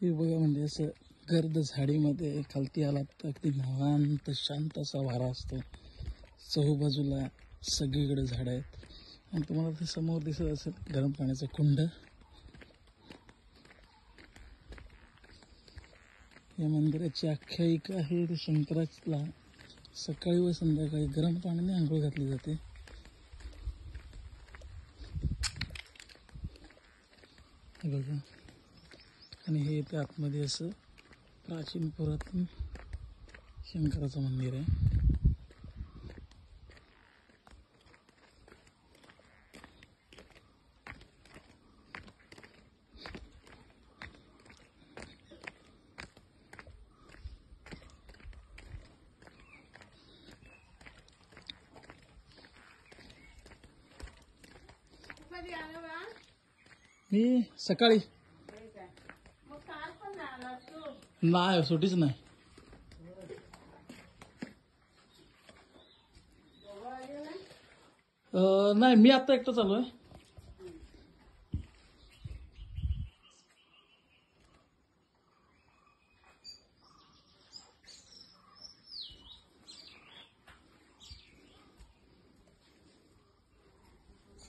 हे बघा म्हणजे असं गर्द झाडीमध्ये खालती आलात तर अगदी निवांत शांत असा वारा असतो. चहूबाजूला सगळीकडे झाडं आहेत आणि तुम्हाला ते समोर दिसत असेल गरम पाण्याचं कुंड. या मंदिराची आख्यायिका आहे ते शंकराला सकाळी व संध्याकाळी गरम पाण्याने आंघोळ घातली जाते. बघा आणि हे इथे आतमध्ये असं प्राचीन पुरातन शंकराचं मंदिर आहे. मी सकाळी नाही सुटीच नाही. नाही मी आता एकटा चालू आहे.